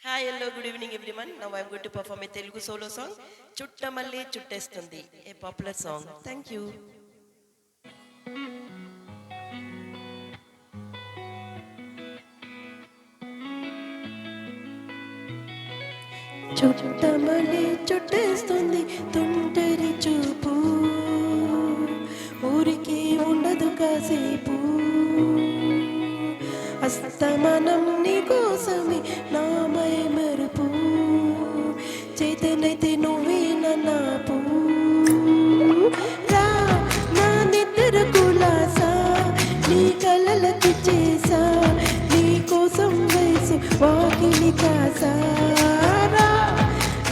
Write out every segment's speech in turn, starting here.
Hi, hello, good evening everyone. Now I am going to perform a Telugu solo song, Chuttamalli Chuttestundi, a popular song. Thank you. Chuttamalle చుట్టేస్తుంది తుంటరి చూపు, ఊరికి ఉండదు కాసేపు. అస్తమనం నీ కోసమే నామై మరుపు, చేతనైతే నువ్వే నన్నాపు. రా నా నిద్ర కులాసా, నీ కలలకి చేసా, నీ కోసం వయసు వాకిలి కాసా.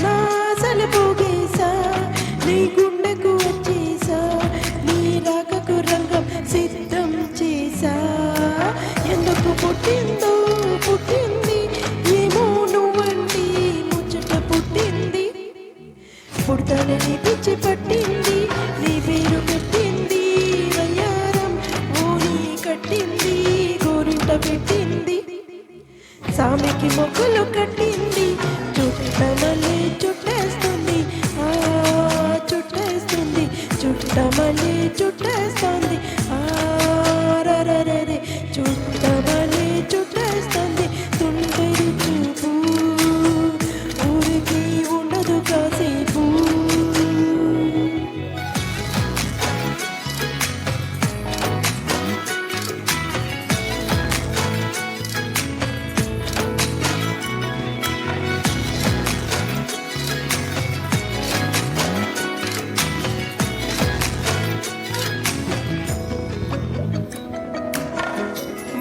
నా అసలు పోగేసా, నీ గుండెకు వచ్చేసా, నీ రాకకు రంగం సిద్ధం చేసా. ఎందుకు పుట్టిందో పుట్టింది, ఏమో నువ్వంటి ముచ్చట పుట్టింది. పుడతానని పిచ్చి పట్టింది, నీ పేరు పెట్టింది వయ్యారం, ఓని కట్టింది గోరింట పెట్టింది, సామికి మొక్కలు కట్టింది. చుట్టమల్లి చుట్టేస్తుంది, ఆ చుట్టేస్తుంది, చుట్టమల్లి చుట్టేస్తుంది, ఆ రరరే చుట్టమల్లి చుట్టేస్తుంది. తుంటరి చూపు, ఊరికి ఉండదు కాసేపు.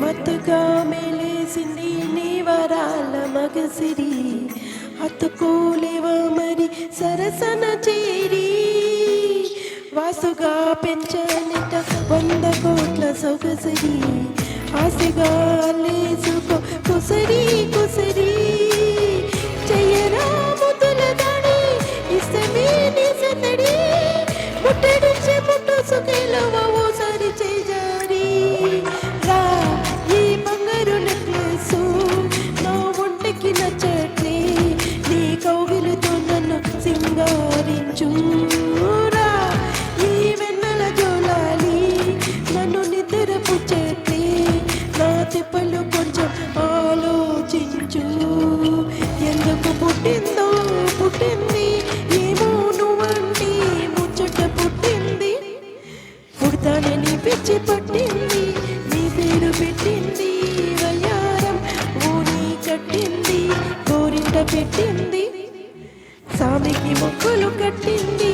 మత్తుగా మెలేసింది నీ వరాల మగసిరి, హత్తుకోలేవ మరి సరసన చేరి. వాసుగా పెంచనిట 100 కోట్ల సొగసిరి, ఆశగా లేసుకో కుసరి కుసరి. చెయ్యరా ముద్దుల దాడి, ఇష్టమే నీ సందడి, ముట్టడించే ముట్టు సుఖేలవ ఓసారి చేజారి. రా ఈ బంగారు నెక్లెస్ నా ఒంటికి నచ్చట్లే, నీ కౌగిలితో నన్ను సింగారించు. రా ఈ వెన్నెల జోలాలి, నన్ను నిద్ర పుచ్చట్లే, నా తిప్పలు కొంచెం ఆలోచించు. ఎందుకు పుట్టిందో పుట్టింది, ఏమో నువ్వంటి ముచ్చట పుట్టింది. పుడతానని పిచ్చి పట్టింది, నీ పేరు పెట్టింది వయ్యారం, ఊని కట్టింది గోరింట పెట్టింది, సామికి మొక్కలు కట్టింది,